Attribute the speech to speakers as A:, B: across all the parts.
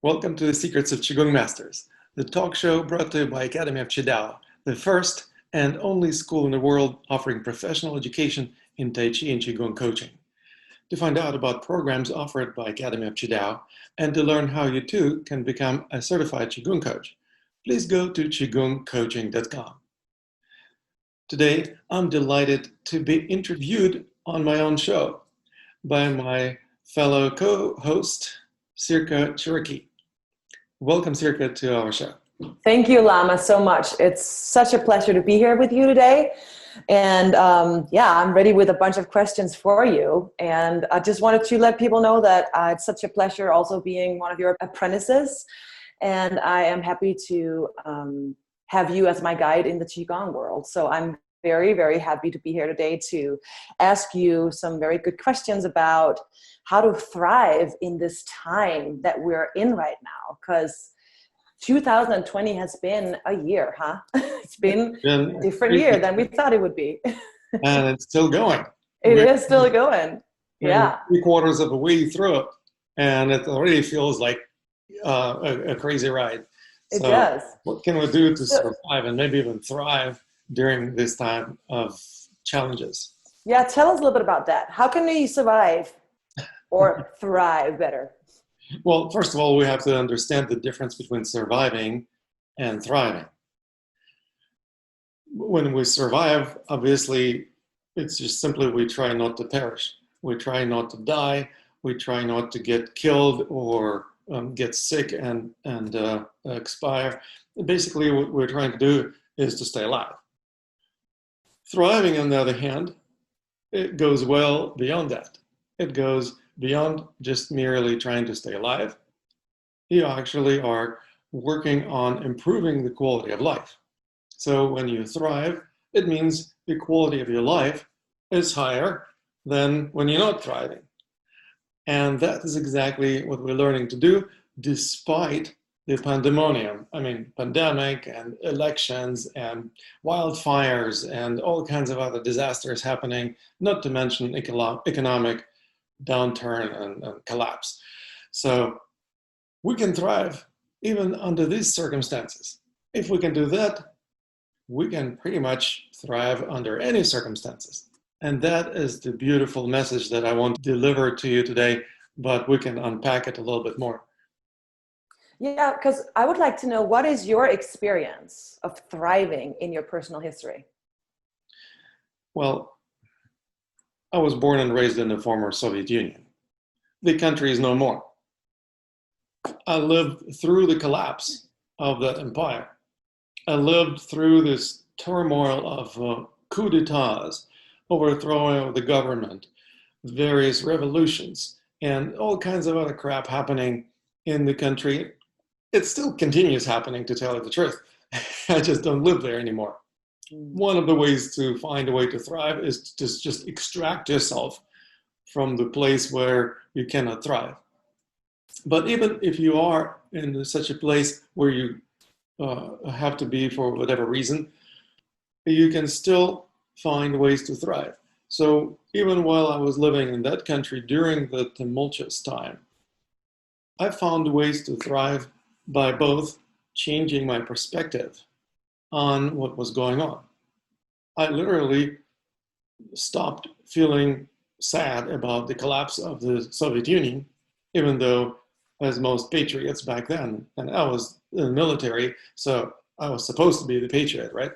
A: Welcome to the Secrets of Qigong Masters, the talk show brought to you by Academy of Qidao, the first and only school in the world offering professional education in Tai Chi and Qigong coaching. To find out about programs offered by Academy of Qidao and to learn how you too can become a certified Qigong coach, please go to qigongcoaching.com. Today, I'm delighted to be interviewed on my own show by my fellow co-host, Cirke. Welcome, Cirke, to our show.
B: Thank you, Lama, so much. It's such a pleasure to be here with you today. And I'm ready with a bunch of questions for you. And I just wanted to let people know that it's such a pleasure also being one of your apprentices. And I am happy to have you as my guide in the Qigong world. So I'm very, very happy to be here today to ask you some very good questions about how to thrive in this time that we're in right now. Because 2020 has been a year, huh? It's been a different year than we thought it would be.
A: And it's still going.
B: It is still going. Yeah.
A: 3/4 of the way through it. And it already feels like a crazy ride.
B: It does.
A: What can we do to survive and maybe even thrive during this time of challenges?
B: Yeah, tell us a little bit about that. How can we survive or thrive better?
A: Well, first of all, we have to understand the difference between surviving and thriving. When we survive, obviously, it's just simply we try not to perish. We try not to die. We try not to get killed or get sick and expire. Basically, what we're trying to do is to stay alive. Thriving, on the other hand, it goes well beyond that. It goes beyond just merely trying to stay alive. You actually are working on improving the quality of life. So when you thrive, it means the quality of your life is higher than when you're not thriving. And that is exactly what we're learning to do despite the pandemonium. I mean, pandemic and elections and wildfires and all kinds of other disasters happening, not to mention economic downturn and collapse. So we can thrive even under these circumstances. If we can do that, we can pretty much thrive under any circumstances. And that is the beautiful message that I want to deliver to you today, but we can unpack it a little bit more.
B: Yeah, because I would like to know, what is your experience of thriving in your personal history?
A: Well, I was born and raised in the former Soviet Union. The country is no more. I lived through the collapse of that empire. I lived through this turmoil of coups d'etats, overthrowing of the government, various revolutions, and all kinds of other crap happening in the country. It still continues happening, to tell you the truth. I just don't live there anymore. One of the ways to find a way to thrive is to just extract yourself from the place where you cannot thrive. But even if you are in such a place where you have to be for whatever reason, you can still find ways to thrive. So even while I was living in that country during the tumultuous time, I found ways to thrive by both changing my perspective on what was going on. I literally stopped feeling sad about the collapse of the Soviet Union, even though, as most patriots back then, and I was in the military, so I was supposed to be the patriot, right?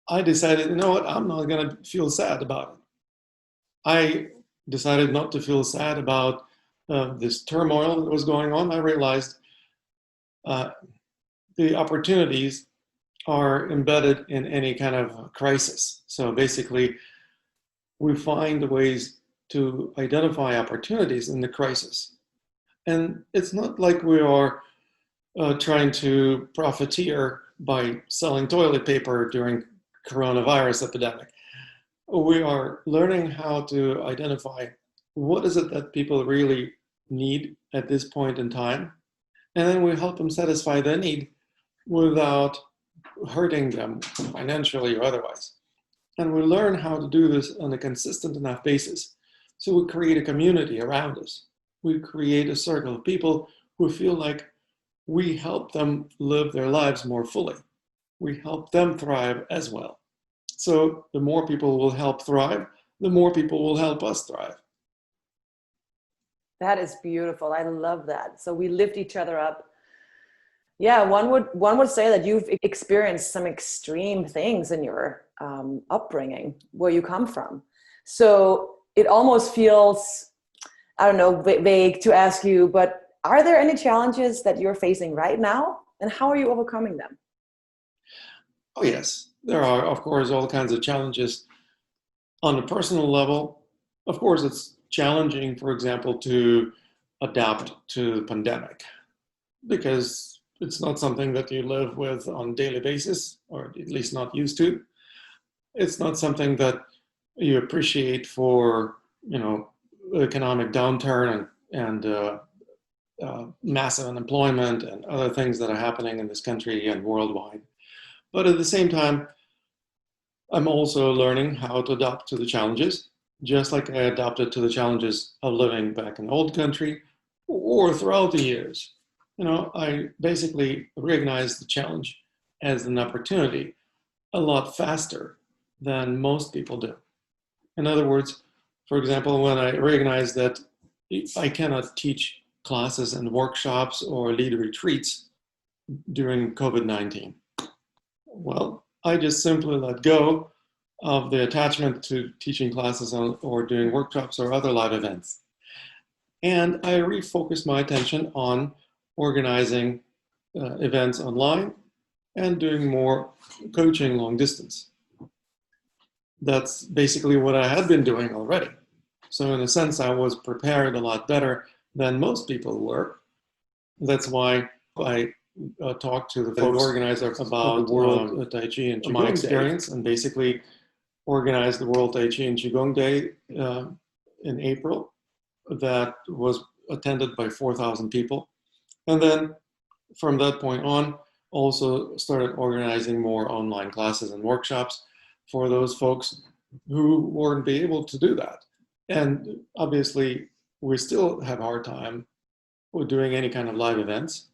A: I decided, you know what, I'm not going to feel sad about it. I decided not to feel sad about this turmoil that was going on. I realized the opportunities are embedded in any kind of crisis. So basically, we find ways to identify opportunities in the crisis. And it's not like we are trying to profiteer by selling toilet paper during coronavirus epidemic. We are learning how to identify what is it that people really need at this point in time, and then we help them satisfy their need without hurting them financially or otherwise. And we learn how to do this on a consistent enough basis. So we create a community around us we create a circle of people who feel like we help them live their lives more fully. We help them thrive as well. So the more people will help thrive, the more people will help us thrive.
B: That is beautiful. I love that. So we lift each other up. Yeah, one would say that you've experienced some extreme things in your upbringing, where you come from. So it almost feels, I don't know, vague to ask you, but are there any challenges that you're facing right now, and how are you overcoming them?
A: Oh, yes. There are, of course, all kinds of challenges on a personal level. Of course, it's challenging, for example, to adapt to the pandemic because it's not something that you live with on a daily basis, or at least not used to. It's not something that you appreciate for, economic downturn and massive unemployment and other things that are happening in this country and worldwide. But at the same time, I'm also learning how to adapt to the challenges, just like I adapted to the challenges of living back in the old country or throughout the years. I basically recognize the challenge as an opportunity a lot faster than most people do. In other words, for example, when I recognize that I cannot teach classes and workshops or lead retreats during COVID-19, well, I just simply let go of the attachment to teaching classes or doing workshops or other live events. And I refocused my attention on organizing events online and doing more coaching long distance. That's basically what I had been doing already. So in a sense, I was prepared a lot better than most people were. That's why I talked to the folks organizer about the World Tai Chi and Qigong my experience, and basically organized the World Tai Chi and Qigong Day in April. That was attended by 4,000 people. And then from that point on, also started organizing more online classes and workshops for those folks who weren't be able to do that. And obviously, we still have a hard time with doing any kind of live events.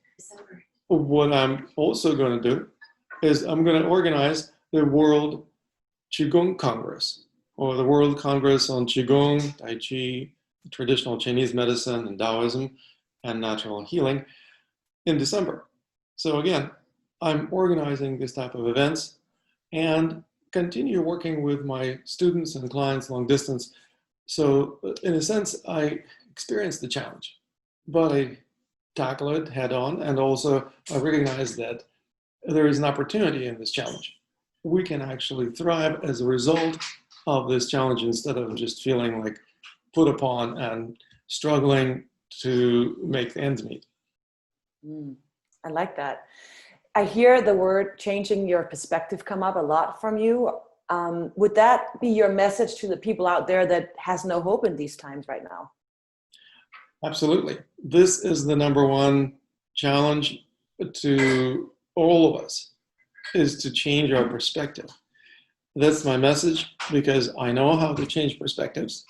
A: What I'm also going to do is I'm going to organize the World Qigong Congress, or the World Congress on Qigong, Tai Chi, traditional Chinese medicine and Taoism, and natural healing in December. So again, I'm organizing this type of events and continue working with my students and clients long distance. So in a sense, I experienced the challenge, but I tackle it head on. And also I recognize that there is an opportunity in this challenge. We can actually thrive as a result of this challenge instead of just feeling like put upon and struggling to make ends meet.
B: I like that. I hear the word changing your perspective come up a lot from you. Would that be your message to the people out there that has no hope in these times right now?
A: Absolutely. This is the number one challenge to all of us, is to change our perspective. That's my message, because I know how to change perspectives.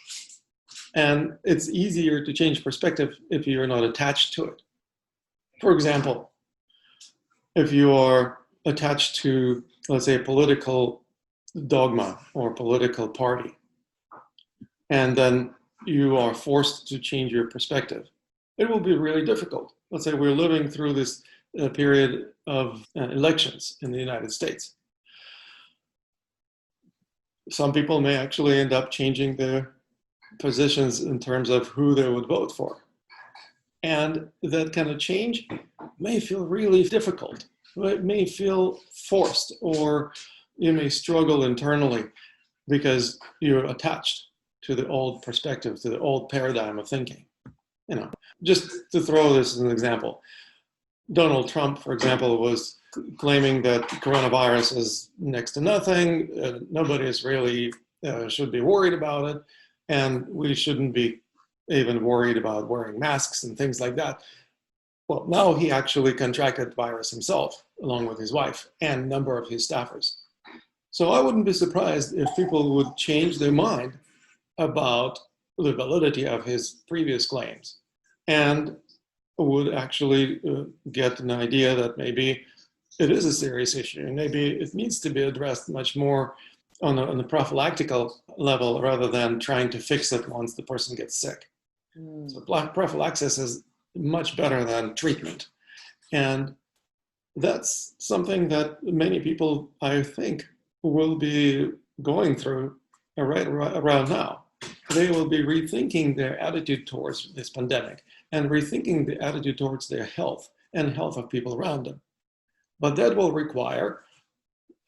A: And it's easier to change perspective if you're not attached to it. For example, if you are attached to, let's say, a political dogma or political party, and then you are forced to change your perspective, it will be really difficult. Let's say we're living through this period of elections in the United States. Some people may actually end up changing their positions in terms of who they would vote for. And that kind of change may feel really difficult. It may feel forced, or you may struggle internally because you're attached to the old perspective, to the old paradigm of thinking. Just to throw this as an example, Donald Trump, for example, was claiming that coronavirus is next to nothing. Nobody is really should be worried about it, and we shouldn't be even worried about wearing masks and things like that. Well, now he actually contracted the virus himself, along with his wife and a number of his staffers. So I wouldn't be surprised if people would change their mind about the validity of his previous claims. and would actually get an idea that maybe it is a serious issue and maybe it needs to be addressed much more on a prophylactical level rather than trying to fix it once the person gets sick. So prophylaxis is much better than treatment. And that's something that many people, I think, will be going through right around now. They will be rethinking their attitude towards this pandemic and rethinking the attitude towards their health and health of people around them. But that will require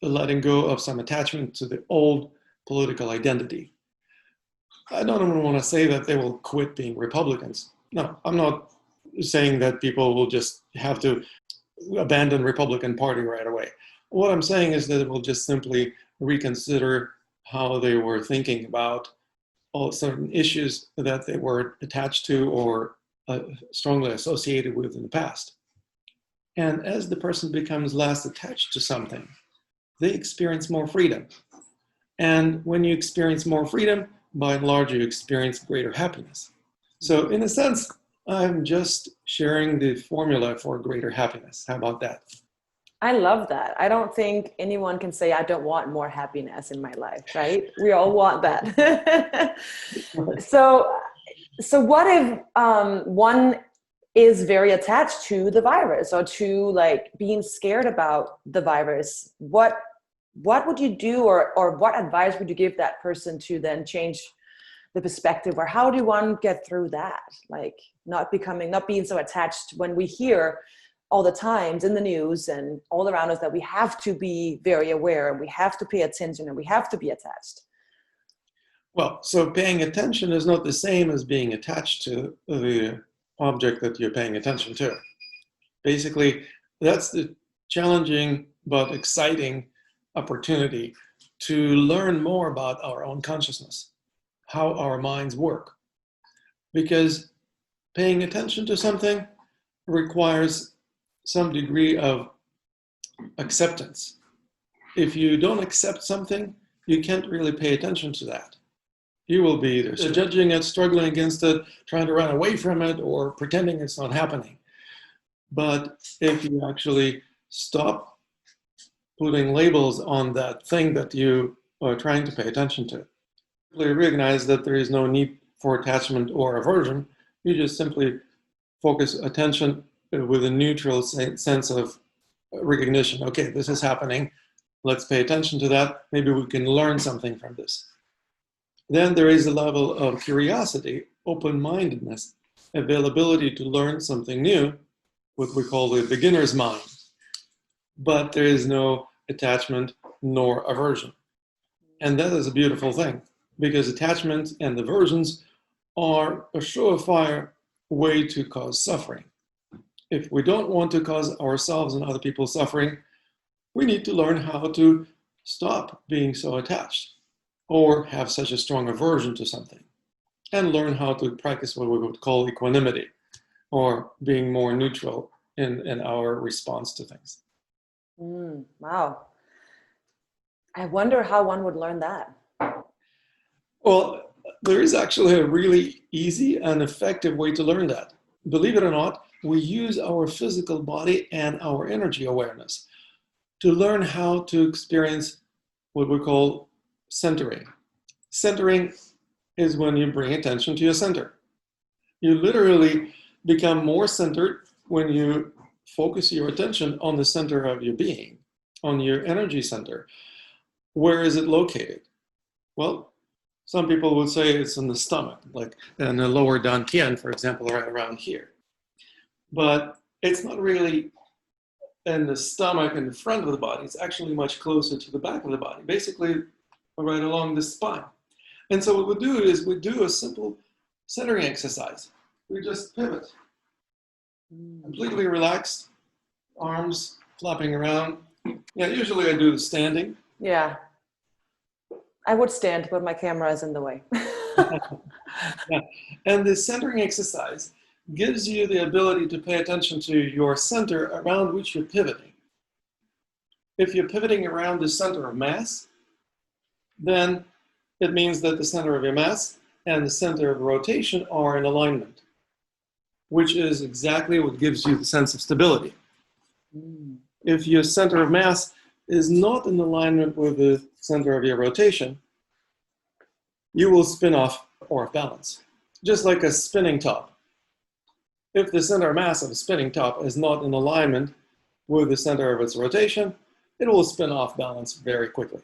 A: letting go of some attachment to the old political identity. I don't even want to say that they will quit being Republicans. No, I'm not saying that people will just have to abandon Republican Party right away. What I'm saying is that it will just simply reconsider how they were thinking about all certain issues that they were attached to or strongly associated with in the past. And as the person becomes less attached to something, they experience more freedom. And when you experience more freedom, by and large, you experience greater happiness. So in a sense, I'm just sharing the formula for greater happiness. How about that?
B: I love that. I don't think anyone can say, I don't want more happiness in my life, right? We all want that. So what if one is very attached to the virus or to like being scared about the virus? What would you do or what advice would you give that person to then change the perspective, or how do one get through that? Like not being so attached when we hear all the times in the news and all around us that we have to be very aware and we have to pay attention and we have to be attached.
A: Well, so paying attention is not the same as being attached to the object that you're paying attention to. Basically, that's the challenging but exciting opportunity to learn more about our own consciousness, how our minds work. Because paying attention to something requires some degree of acceptance. If you don't accept something, you can't really pay attention to that. You will be either judging it, struggling against it, trying to run away from it, or pretending it's not happening. But if you actually stop putting labels on that thing that you are trying to pay attention to, you recognize that there is no need for attachment or aversion. You just simply focus attention with a neutral sense of recognition. Okay, this is happening. Let's pay attention to that. Maybe we can learn something from this. Then there is a level of curiosity, open-mindedness, availability to learn something new, what we call the beginner's mind. But there is no attachment nor aversion. And that is a beautiful thing, because attachment and aversions are a surefire way to cause suffering. If we don't want to cause ourselves and other people suffering, we need to learn how to stop being so attached or have such a strong aversion to something, and learn how to practice what we would call equanimity, or being more neutral in our response to things.
B: Wow. I wonder how one would learn that.
A: Well, there is actually a really easy and effective way to learn that. Believe it or not, we use our physical body and our energy awareness to learn how to experience what we call centering. Centering is when you bring attention to your center. You literally become more centered when you focus your attention on the center of your being, on your energy center. Where is it located? Well, some people would say it's in the stomach, like in the lower dantian, for example, right around here. But it's not really in the stomach in the front of the body. It's actually much closer to the back of the body, basically right along the spine. And so what we do is we do a simple centering exercise. We just pivot, completely relaxed, arms flapping around. Yeah, usually I do the standing.
B: Yeah. I would stand, but my camera is in the way.
A: Yeah. And the centering exercise gives you the ability to pay attention to your center around which you're pivoting. If you're pivoting around the center of mass, then it means that the center of your mass and the center of rotation are in alignment. which is exactly what gives you the sense of stability.
B: Mm.
A: If your center of mass is not in alignment with the center of your rotation, you will spin off or off balance, just like a spinning top. If the center of mass of a spinning top is not in alignment with the center of its rotation, it will spin off balance very quickly.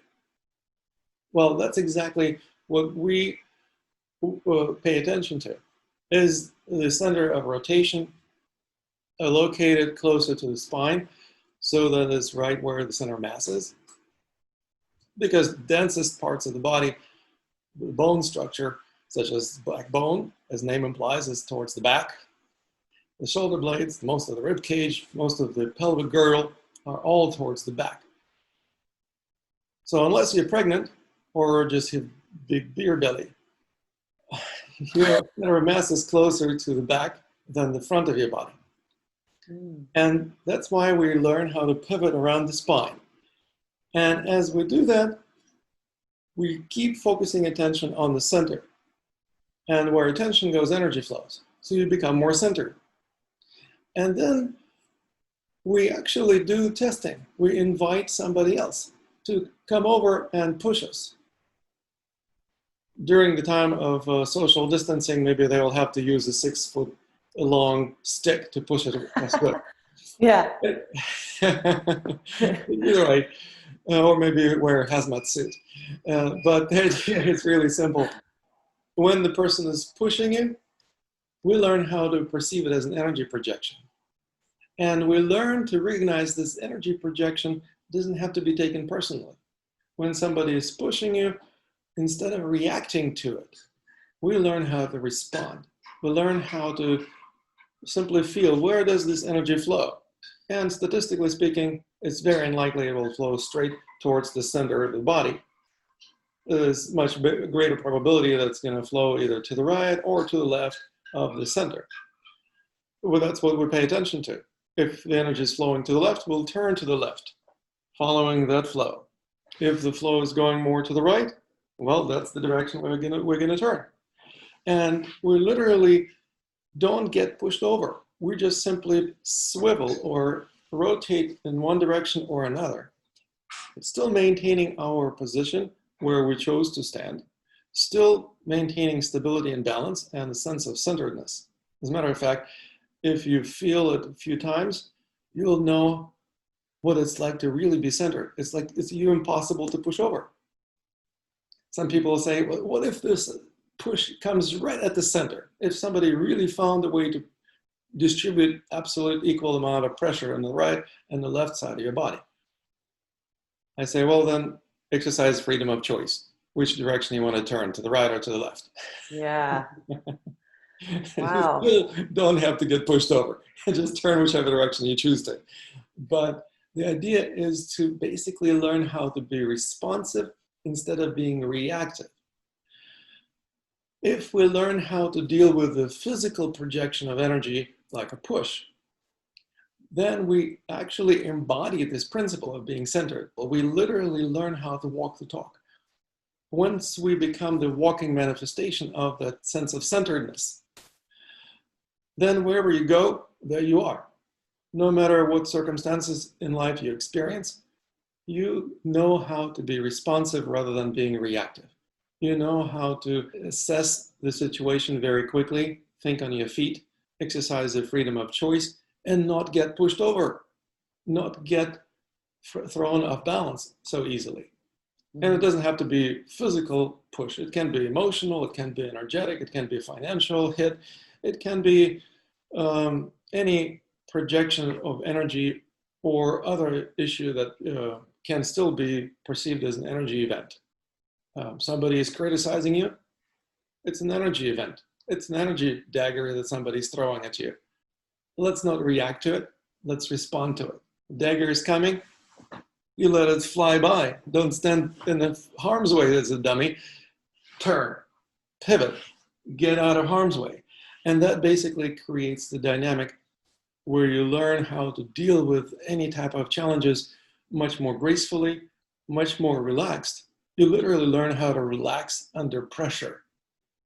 A: Well, that's exactly what we pay attention to. Is the center of rotation located closer to the spine so that it's right where the center of mass is? Because densest parts of the body, the bone structure, such as backbone, as name implies, is towards the back. The shoulder blades, most of the rib cage, most of the pelvic girdle are all towards the back. So unless you're pregnant or just have big beer belly, your center of mass is closer to the back than the front of your body. And that's why we learn how to pivot around the spine. And as we do that, we keep focusing attention on the center. And where attention goes, energy flows. So you become more centered. And then we actually do testing. We invite somebody else to come over and push us. During the time of social distancing, maybe they will have to use a 6-foot-long stick to push it across the
B: Yeah.
A: Either way, or maybe wear a hazmat suit. But the idea is really simple. When the person is pushing you, we learn how to perceive it as an energy projection. And we learn to recognize this energy projection doesn't have to be taken personally. When somebody is pushing you, instead of reacting to it, we learn how to respond. We learn how to simply feel, where does this energy flow? And statistically speaking, it's very unlikely it will flow straight towards the center of the body. There's much greater probability that it's going to flow either to the right or to the left of the center. Well, that's what we pay attention to. If the energy is flowing to the left, we'll turn to the left, following that flow. If the flow is going more to the right, well, that's the direction we're gonna turn. And we literally don't get pushed over. We just simply swivel or rotate in one direction or another. It's still maintaining our position where we chose to stand, still maintaining stability and balance and a sense of centeredness. As a matter of fact, if you feel it a few times, you'll know what it's like to really be centered. It's like it's you impossible to push over. Some people say, well, what if this push comes right at the center? If somebody really found a way to distribute absolute equal amount of pressure on the right and the left side of your body. I say, well, then exercise freedom of choice. Which direction you want to turn, to the right or to the left?
B: Yeah. Wow.
A: You still don't have to get pushed over. Just turn whichever direction you choose to. But the idea is to basically learn how to be responsive instead of being reactive. If we learn how to deal with the physical projection of energy, like a push, then we actually embody this principle of being centered. We literally learn how to walk the talk. Once we become the walking manifestation of that sense of centeredness, then wherever you go, there you are. No matter what circumstances in life you experience, you know how to be responsive rather than being reactive. You know how to assess the situation very quickly, think on your feet, exercise the freedom of choice, and not get pushed over, not get thrown off balance so easily. And it doesn't have to be physical push. It can be emotional, it can be energetic, it can be a financial hit, it can be any projection of energy or other issue that can still be perceived as an energy event. Somebody is criticizing you, it's an energy event. It's an energy dagger that somebody's throwing at you. Let's not react to it, let's respond to it. Dagger is coming, you let it fly by. Don't stand in the harm's way as a dummy. Turn, pivot, get out of harm's way. And that basically creates the dynamic where you learn how to deal with any type of challenges much more gracefully, much more relaxed. You literally learn how to relax under pressure,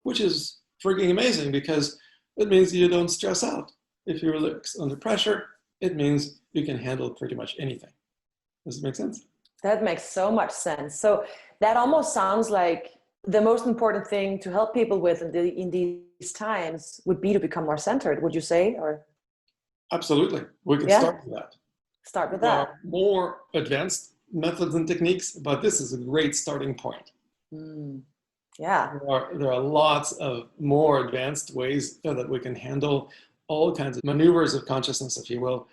A: which is freaking amazing because It means you don't stress out. If you relax under pressure, it means you can handle pretty much anything. Does it make sense?
B: That makes so much sense. So that almost sounds like the most important thing to help people with in these times would be to become more centered, would you say? Or
A: Absolutely. We can
B: yeah,
A: start with that.
B: start with
A: There
B: that.
A: are more advanced methods and techniques, but this is a great starting point.
B: Mm, yeah.
A: There are lots of more advanced ways that we can handle all kinds of maneuvers of consciousness, if you will,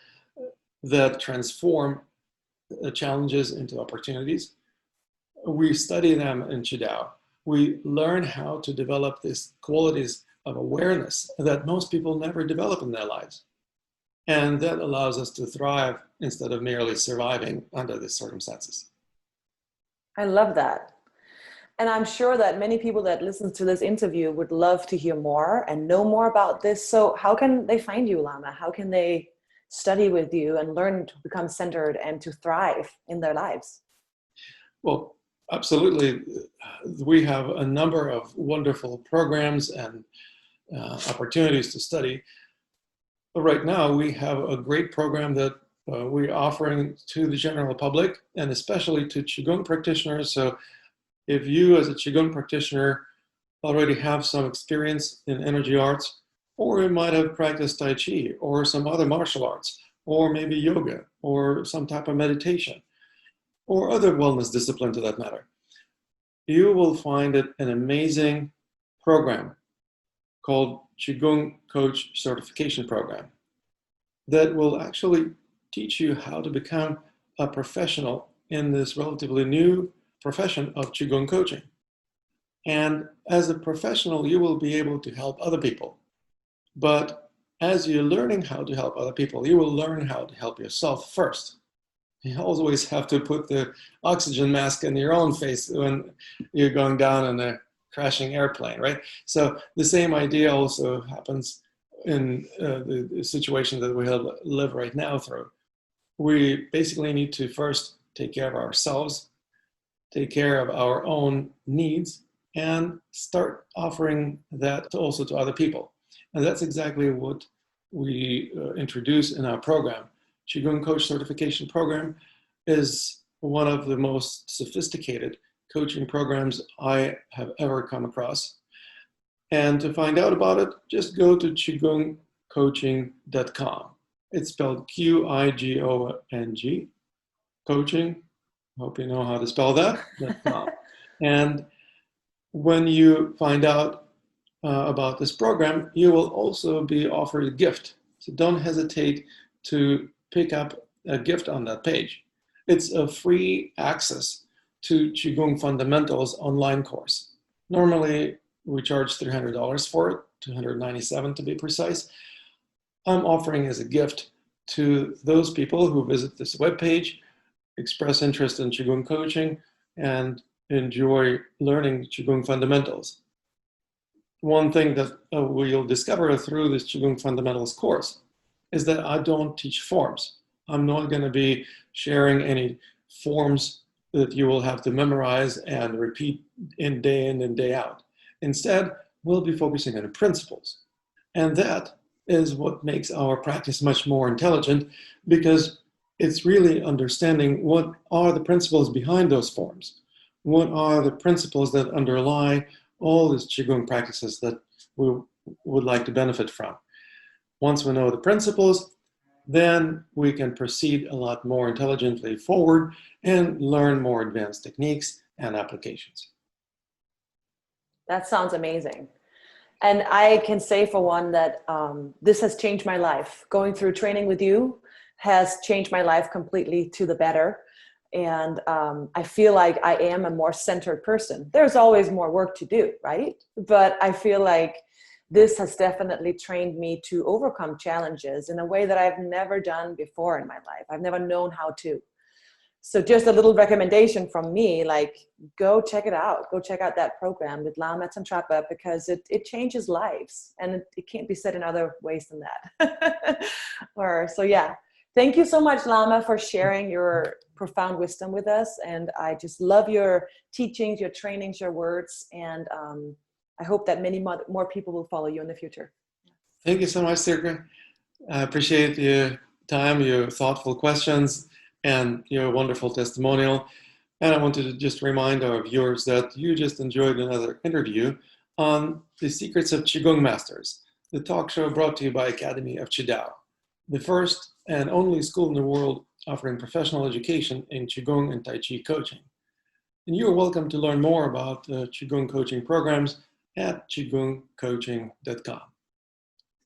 A: that transform challenges into opportunities. We study them in Qidao. We learn how to develop these qualities of awareness that most people never develop in their lives. And that allows us to thrive instead of merely surviving under these circumstances.
B: I love that. And I'm sure that many people that listen to this interview would love to hear more and know more about this. So how can they find you, Lama? How can they study with you and learn to become centered and to thrive in their lives?
A: Well, absolutely. We have a number of wonderful programs and opportunities to study. But right now, we have a great program that we're offering to the general public and especially to Qigong practitioners. So if you as a Qigong practitioner already have some experience in energy arts, or you might have practiced Tai Chi or some other martial arts, or maybe yoga or some type of meditation, or other wellness discipline to that matter, you will find it an amazing program called Qigong Coach Certification Program that will actually teach you how to become a professional in this relatively new profession of Qigong coaching. And as a professional, you will be able to help other people. But as you're learning how to help other people, you will learn how to help yourself first. You always have to put the oxygen mask in your own face when you're going down in a crashing airplane, right? So the same idea also happens in the situation that we live right now through. We basically need to first take care of ourselves, take care of our own needs, and start offering that also to other people. And that's exactly what we introduce in our program. Qigong Coach Certification Program is one of the most sophisticated coaching programs I have ever come across. And to find out about it, just go to qigongcoaching.com. It's spelled Qigong, coaching. Hope you know how to spell that. And when you find out about this program, you will also be offered a gift. So don't hesitate to pick up a gift on that page. It's a free access to Qigong Fundamentals online course. Normally, we charge $300 for it, $297 to be precise. I'm offering as a gift to those people who visit this webpage, express interest in Qigong coaching, and enjoy learning Qigong fundamentals. One thing that we'll discover through this Qigong Fundamentals course is that I don't teach forms. I'm not going to be sharing any forms that you will have to memorize and repeat in and day out. Instead, we'll be focusing on the principles. And that is what makes our practice much more intelligent, because it's really understanding what are the principles behind those forms. What are the principles that underlie all these Qigong practices that we would like to benefit from. Once we know the principles, then we can proceed a lot more intelligently forward and learn more advanced techniques and applications.
B: That sounds amazing. And I can say for one that this has changed my life. Going through training with you has changed my life completely to the better. And I feel like I am a more centered person. There's always more work to do, right? But I feel like this has definitely trained me to overcome challenges in a way that I've never done before in my life. I've never known how to. So just a little recommendation from me, like go check it out. Go check out that program with Lama Tantrapa, because it changes lives, and it can't be said in other ways than that. So yeah, thank you so much, Lama, for sharing your profound wisdom with us. And I just love your teachings, your trainings, your words. And I hope that many more people will follow you in the future.
A: Thank you so much, Cirke. I appreciate your time, your thoughtful questions, and your wonderful testimonial. And I wanted to just remind our viewers that you just enjoyed another interview on the secrets of Qigong Masters, the talk show brought to you by Academy of Qidao, the first and only school in the world offering professional education in Qigong and Tai Chi coaching. And you're welcome to learn more about Qigong coaching programs at qigongcoaching.com.